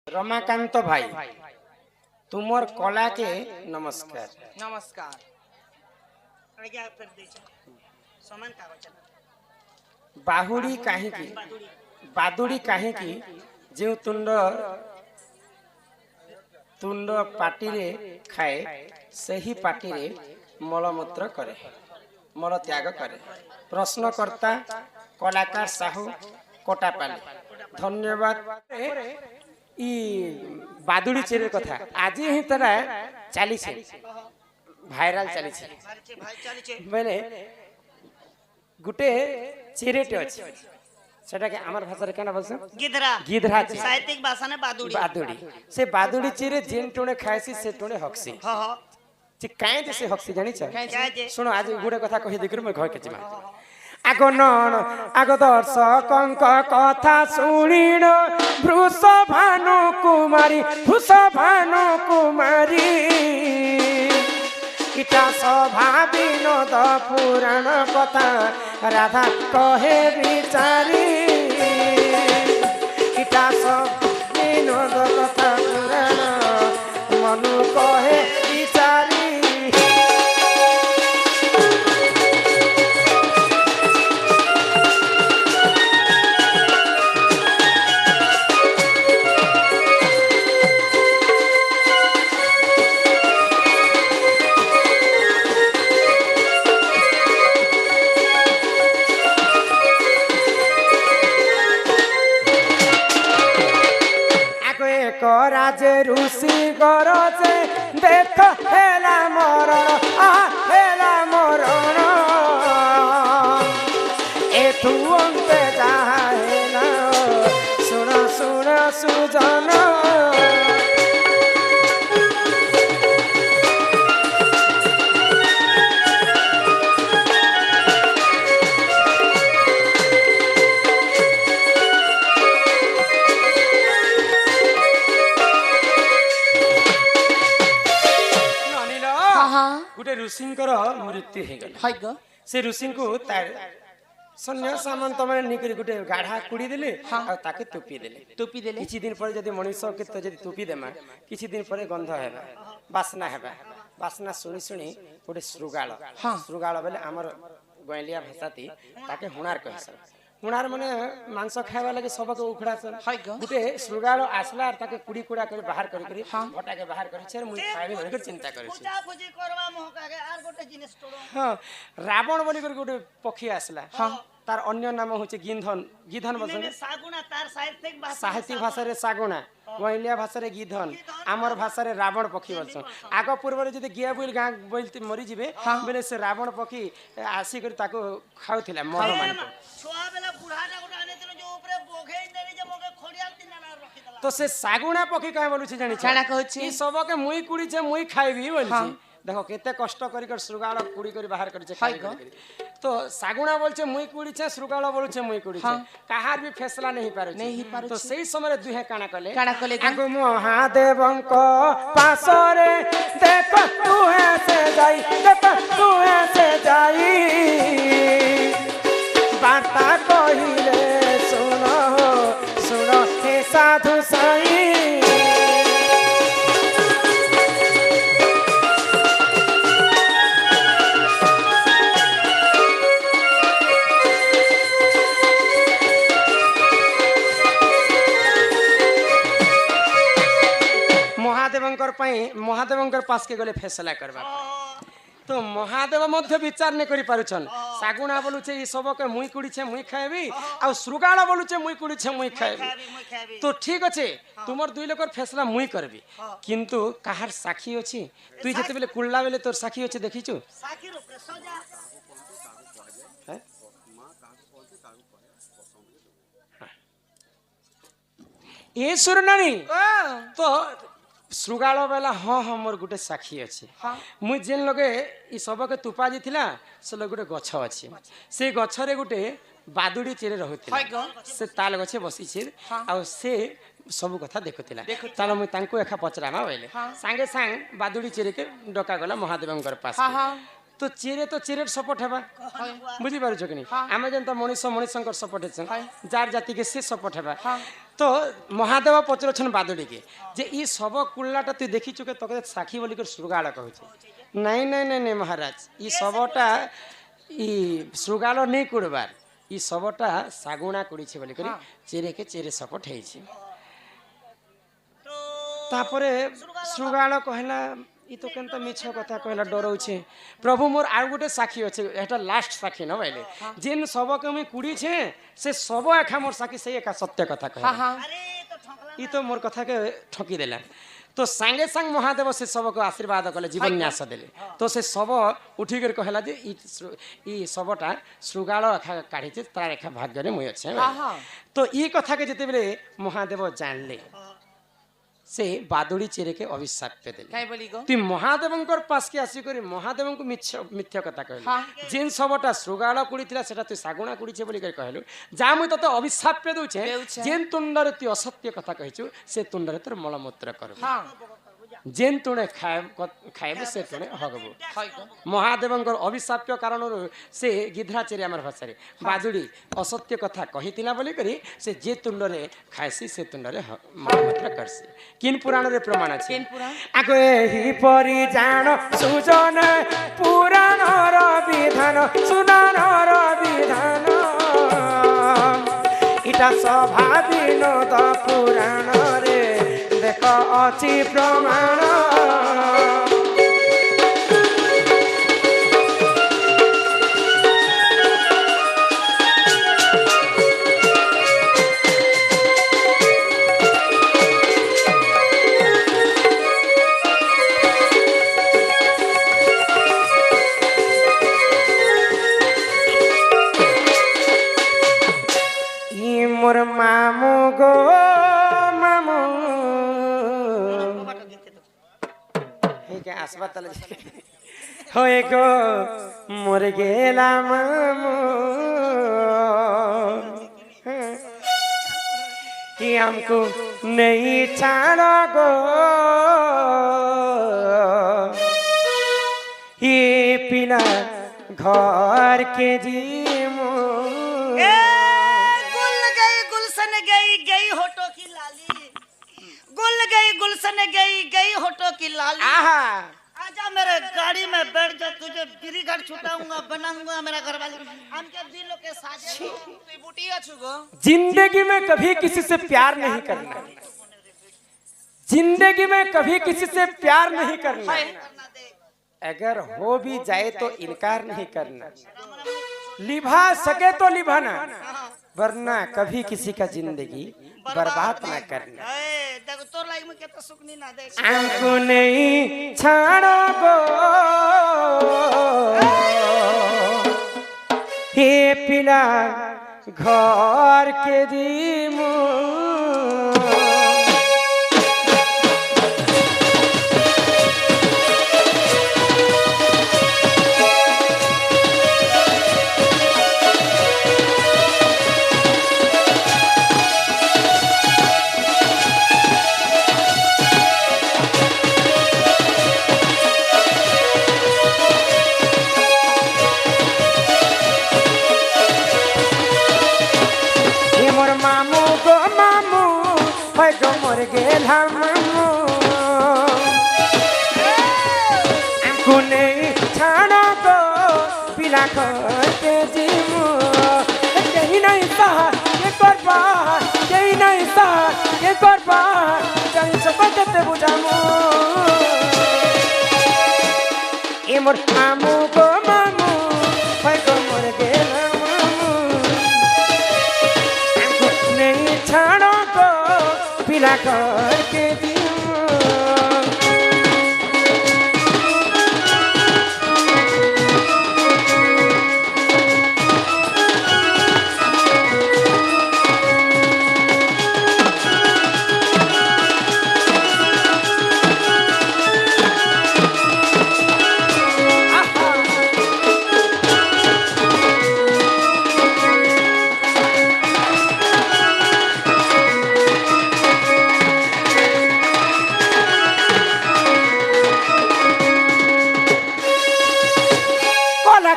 रमाकांत भाई तुमर कला के नमस्कार। नमस्कार। बाहुड़ी काहीकि बादुड़ी काहीकि जो तुंड तुंड पाटी रे खाए सही पाटी रे मलमूत्र करे मल त्याग करे। प्रश्नकर्ता कलाकार साहू कोटापाली धन्यवाद। ई बादुड़ी चेरे कथा आज ही तरा चली भाइराल चली मैंने गुटे चेरेटे अच्छे सेटा के आमार भाषा रे केना बोलछन गिधरा गिधरा साहित्यिक भाषा ने बादुड़ी बादुड़ी से बादुड़ी चेरे जेन टोने खायसी से टोने हक्सी ह ह जे काहे जे से हक्सी जानि छ काहे सुनो आज गुडे कथा कहि दिकर म घर के जिमा आगो नण आगो दर्शकंक कथा सुनिण वृषभानु कुमारी इटा सभा विनोद पुराण कथा राधा कहे विचारी इटा सब विनोद कथा पुराण मनु कहे विचारी। राजे ऋषि गरजे देख हेला मरण एठू अंते जाए ना सुन सुजन गुटे ऋषिंकर मृत्यु हो गला से ऋषि को तार सन्या सामंत माने निकरी गुटे गाढ़ा कुड़ी देले आ ताके टोपी देले किछि दिन पर जदी मनुष्य के तो जदी टोपी देमा किछि दिन पर गंध हेबा वासना सुनी गुटे श्रुगाल बेले हमर गैलिया भाषाती ताके हुनार कहस हुनार माने मांस खाइबा लागि सबके उखड़ा सन गुटे श्रुगाल आसला ताके कुड़ी कुड़ा कर बाहर करी भटा के बाहर करी छे मुई खाइबे भने चिंता करे छी पूजा पूजी करवा मोहका के आर गोटे जिनिस तोड़ो। हां रावण बोली कर गुटे पक्षी आसला तार अन्य नाम होचे गिधन बसन सागुना तार साहित्यिक भाषा रे सागुना गैलिया भाषा रे गिधन आमर भाषा रे रावण पक्षी बसन आग पूर्व जदि गिया बोल गां बोलते मरी जिवे बेले से रावण पक्षी आसी कर ताको खाउथिला मर मान छुआ बेला बुढ़ाटा गोटा आने तिनो जो ऊपर बोघे देनी जे मोके खोडियाल तिना ना रखि दला तो से सागुना पक्षी काहे बोलु छी जानि छाना कहू छी ई सब के मुई कुड़ी छे मुई खाइबी बोल छी देखो केते कष्ट करी कर श्रुगाल कुड़ी करी बाहर करी छे खाइ तो सागुना बोल छे मुई कुड़ी छे श्रुगाल बोल छे मुई कुड़ी छे कहार भी फैसला नहीं पारो तो सही समय दुहे काना कले आगो महादेवंको पासरे देख तू ऐसे जाई वार्ता कहिले सुनो हे साधु साई महादेवंकर पास के गले फैसला करबा तो महादेव मध्य विचार नहीं करि पारुछन सागुना बोलुछे ई सब के मुई कुड़ी छे मुई खाइबी आ श्रुगाल बोलुछे मुई कुड़ी छे मुई खाइबी तो ठीक अछि तुमर दुई लोकर फैसला मुई करबी किंतु काहर साखी अछि तू जते बेले कुल्ला बेले तोर साखी अछि देखिछु साखी रूप सजा ए सुरनानी तो श्रुगाल बेला हाँ मोर गुटे साक्षी अच्छे मुई जेन लगे ई सबके तुपा जिथिला से लगे गुटे गछ अच्छे से गछरे गुटे बादुड़ी चेरे रहुथिला से ताल गछे बसी छे आ से सब कथा देखुथिला तालो मुई तांको एखा पचरामा बोले संगे संग बादुड़ी चेरे के डका गला महादेवंकर पास तो चेरे सपोर्ट हेबा बुझी पारुछ कि नहीं आमे जन त मनुष्य मनुष्यंकर सपोर्ट है जार जाति के से सपोर्ट हेबा তো মহাদেব পচরছন বাদুড়িকে যে ই সব কুল্লাটা তুই দেখিছু কে তোকে সাক্ষী বলি করে শৃগাল কହୁছে নাই নাই নাই নাই মহারাজ ই সবটা ই শৃগাল নেই কুড়বার ই সবটা শাগুଣା কুড়িছে বলি করে চেরেকে চেরে সপট ହେଇছে তো তারপরে শৃগাল কহিলা ই তো কেন মিছ কথা কহিলা ডরাউছে প্রভু মোর আর গোটে সাক্ষী আছে এটা লাস্ট সাক্ষী না বাইলে যেন সবকে আমি কুড়িছে সে সব একা মোর সাক্ষী সেই একা সত্য কথা কহে আরে তো ঠকলা ই তো মোর কথাকে ঠকি দেলা তো সাঙ্গে সাঙ্গ মহাদেব সে সবকে আশীর্বাদ কলে জীবন ন্যাস দেলে তো সে সব উঠিকি কহিলা যে ই সবটা শৃগাল একা কাঢ়িছে তার একা ভাগ্যরে মুই আছে তো ই কথাকে যেতেবেলে মহাদেব জানলে সে বাদুড়ি চেরেকে অভিশাপ দেলে কাই বলি গো তুই মহাদেবঙ্কর পাশকে আসি করে মহাদেবଙ୍କୁ মিথ্যা কথা কহিলু যেন সবটা শৃগাଳ কুড়িଥିଲା সেটা তুই শাଗୁଣା কুড়িছে বলি করে কহিলু যা মুই ততে অভিশাপ দেউছে যেন তুণ্ডরে তুই অসত্য কথা কহিছু সে তুণ্ডরে তোর মলমূত্র করবু যেন তুণে খাইবু সে তুণে হগবু মহাদেবঙ্কর অভিশাপ্য কারণରୁ ସେ ଗିଧ୍ରାଚେରି আমার ভাষাରେ ବାଦୁଡ଼ି ଅସତ୍ୟ କଥା କହିଥିଲା ବୋଲି କରି ସେ ଯେ ତୁଣ୍ଡରେ ଖାଇସି ସେ ତୁଣ୍ଡରେ ମଳମୂତ୍ର କରସି କିନ୍ ପୁରାଣରେ ପ୍ରମାଣ ଅଛି ଆଗ ଏହିପରି ଜାଣ ସୁଜନ ପୁରାଣର ବିଧାନ ସୁନାନର ବିଧାନ ଇଟା ସଭା ବିନୋଦ ପୁରାଣରେ ଦେଖ ଅଛି ପ୍ରମାଣ মোর মামু গো মামু আসবা তাহলে হয়ে গো মরে গেলাম মামু कि हमको नहीं छाड़ोगो ये पीला घर के जीमो गुल गई गुलशन गई गई होठों की लाली गुल गई गुलशन गई गई होठों की लाली आहा आजा मेरे गाड़ी में बैठ जा तुझे बिरीगढ़ छुटाऊंगा बनाऊंगा मेरा घर वाले हम के दिलों के साजे तू बूटी अछु गो जिंदगी में कभी किसी से प्यार नहीं करना जिंदगी में कभी किसी से प्यार नहीं करना अगर हो भी जाए तो इनकार नहीं करना निभा सके तो निभाना वरना कभी किसी का जिंदगी बर्बाद ना करना देखो तोर लाइफ में कितना सुख नहीं ना दे हमको नहीं छाड़ोगो हे पिला घर के दीमू मर गेला मामू हमको नहीं छाड़ोगो पिला घर के जीमू कहीं नहीं सहा ये करबा कहीं नहीं सहा ये करबा कहीं सब देते बुझामू ए मोर मामू गो मामू भाई गो मर गेला मामू हमको नहीं छाड़ोगो पिला घर के जीमू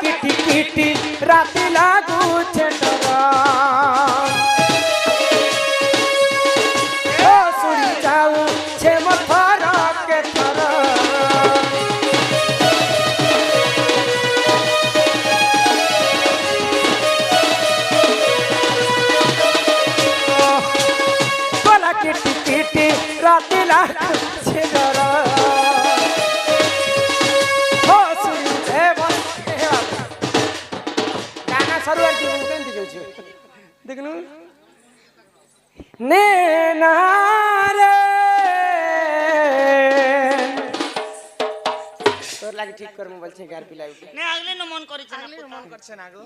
किटी किटी राती लागू छेटरा किटी राती लागुचे डर हो सुनिले बसे गाना सरू आरती मु केंती जाउछु देखनु नेना रे তোর লাগি ঠিক করমু বলছে গার পিলাই নে আগলে ন মন করিছ না মন করছে না গো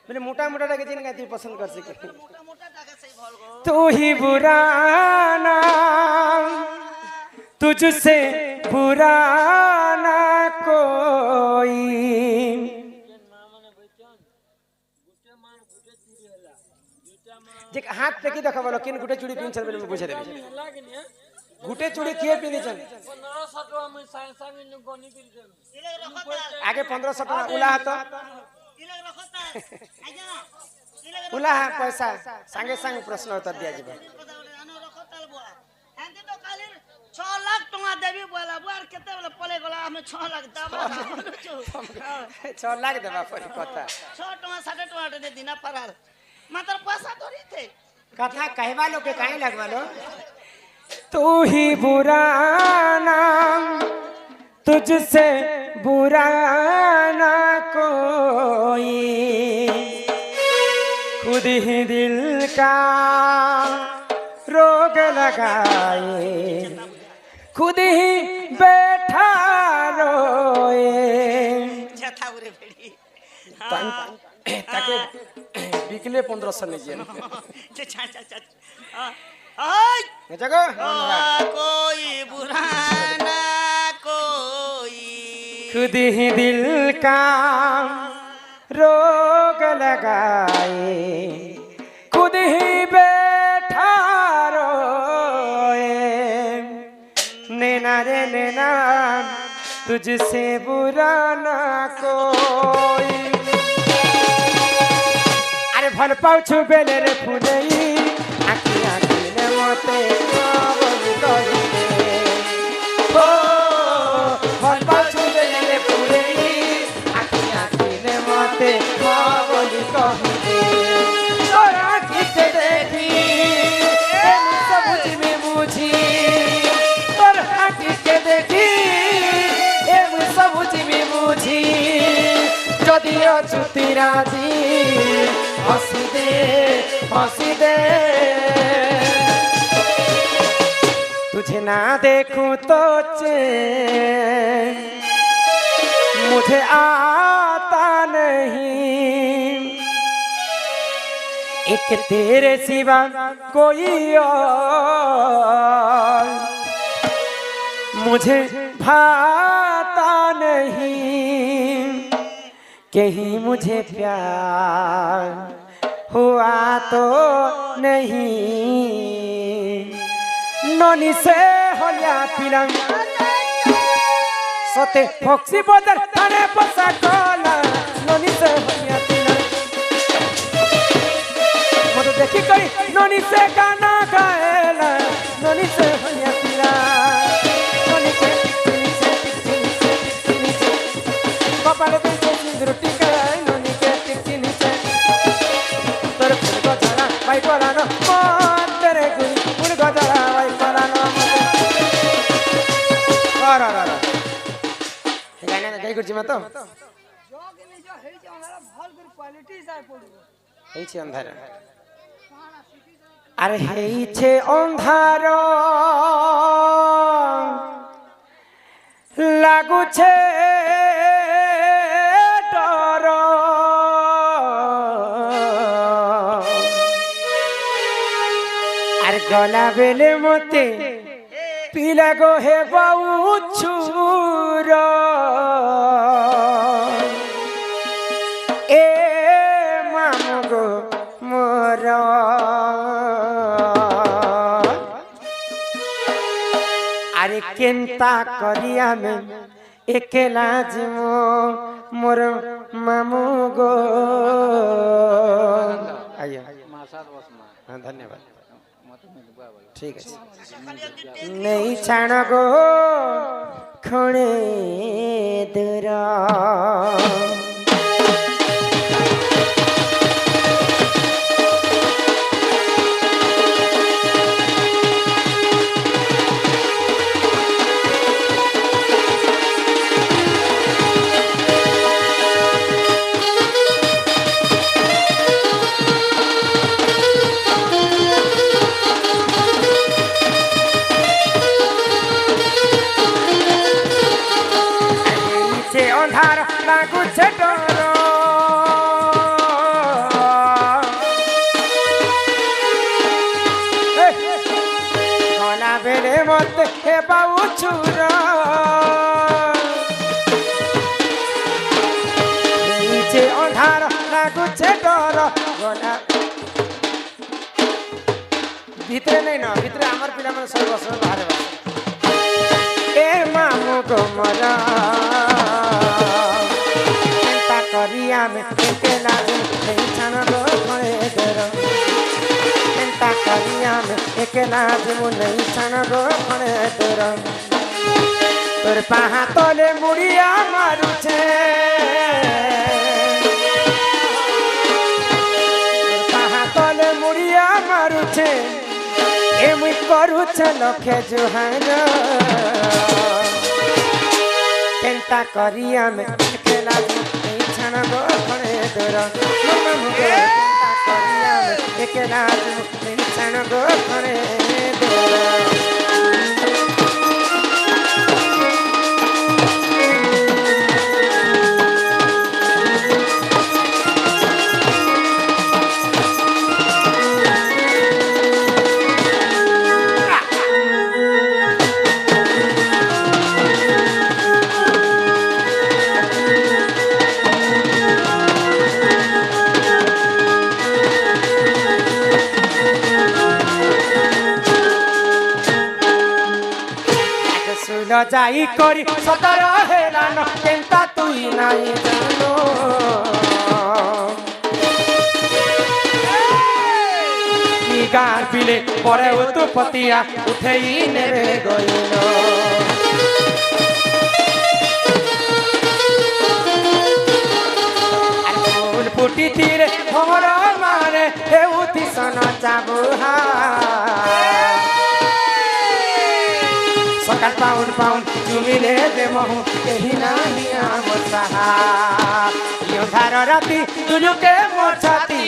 মানে মোটা মোটা টাকে জিন গাতি পছন্দ করছে কি মোটা মোটা টাকা সেই ভল গো तू ही बुरा ना तुझसे बुरा ना कोई जे हाथ पे की देखा बोलो किन गुटे चूड़ी पिनछन बोले मैं बुझे देबे गुटे चूड़ी किए पिनछन इले रखता आगे 1500 टका उला हाथ इले रखता आजा इले उला हाथ पैसा संगे संग प्रश्न उत्तर दिया जीबे आनो रखता बुआ एंते तो काली 6 लाख टका देबी बोला बुआर केते बोले पले गला हमें 6 लाख दबा 6 लाख देबा पड़ी कथा 6 टका 7 टका दे दिना फरार मात्र पैसा थोड़ी थे कथा कहवा लो के काहे लगवा लो तू ही बुरा ना तुझसे बुरा ना कोई खुद ही दिल का रोग लगाए खुद ही बैठा रोए जथा उरे बेड़ी ताके बिकले 1500 नहीं जिया अच्छा आय जगह कोई बुरा ना कोई खुद ही दिल का रोग लगाए खुद ही बैठा रोए नैना रे नैना तुझसे बुरा ना कोई अरे भल पाउछु बेले रे फुलई आखी आखी ने मते बोली कहिदे हो भल पाउछु बेले रे फुलई आखी आखी ने मते बोली कहिदे तोरा किते देखी ए सब बुझी बुझी तोरा किते देखी ए सब बुझी बुझी जदि अछुति राजी हंसी दे तुझे ना देखूं तो चैन मुझे आता नहीं एक तेरे सिवा कोई और मुझे भाता नहीं कहीं मुझे प्यार हुआ तो नहीं ननी से होलिया पिलंग सोते फोक्सी बदर थाने पसा कोला ननी से होलिया पिलंग मोर देखी करी ननी से गाना गाएला ननी से होलिया पिलंग ननी से पापा ले से सिंदूर टिका ननी के टिकी नीचे तोर फूल को चला भाई कोला नो मन तेरे गुई फूल को चला भाई कोला नो रा रा रा गाना गाई करछि म तो जो के नि जो हेइ जे हमरा भल कर क्वालिटी जाय पड़िबो हेइ छे अंधार अरे हेइ छे अंधार लागु छे डर अरे गला बेले मते पिला गो हे बाऊ छुर ए मामू गो मोर अरे केंता करिया में एकेला जिमो मोर मामू गो आइए हाँ धन्यवाद ठीक है नहीं छाण गो खणे दूर ଲାଗୁଛେ ଡର ଗଲା ବେଳେ ମତେ ହେବାଉ ଛୁର ହେଇଛେ ଅନ୍ଧାର ଲାଗୁଛେ ଡର ଗଲା ভিতরে নেই না ভিতরে আমার পিলাମାନେ ସବୁ ବସ ବାହାରେ ବସ ଏ ମାମୁ ଗୋମରା ଚିନ୍ତା କରି ଆମେ ଏକେଲା ନେଇ ଛାଣ ଘରେ ଡର ଚିନ୍ତା କରି ଆମେ ଏକେଲା ଯିମୁ ନେଇ ଛାଣ ଘରେ ଡର ତୋର ପାହା ତଲେ ମୁଡ଼ିଆ ମାରୁଛେ ତୋର ପାହା ତଲେ ମୁଡ଼ିଆ ମାରୁଛେ এমনি করুছ লক্ষে জোহার চিন্তা করি আমি খেলা ছাণ ঘরে দূর চিন্তা করি আমি খেলা ছাণ ঘরে দূর যাই করি সতর হেলান কেন্তা তুই নাই জানো কি গান পিলে পরে তু পতিয়া উঠেই নেবে গইল ফুল ফুটি তীরে ভমর মারে হেউতি সন চাবুহা সকাল পাউন পাউন জুমিলে দেমহু কেহি নাহি আমার সাহা অন্ধার রাতি তুলুকে মোর ছাতি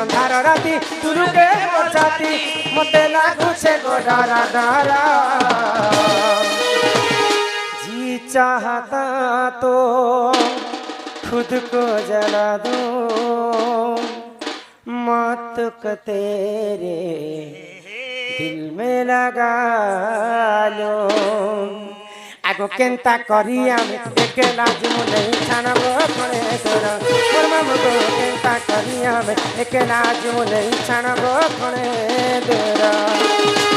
অন্ধার রাতি তুলুকে মোর ছাতি মতে লাগুছে গো ডরা ডরা जी चाहता तो खुद को जला दो मौत को तेरे दिल में लगा लो आगो केंता करी आमे एकेला जिमु नहीं छानब घरे तोर मोर मामू को केंता करी आमे एकेला जिमु नहीं छानब घरे तोर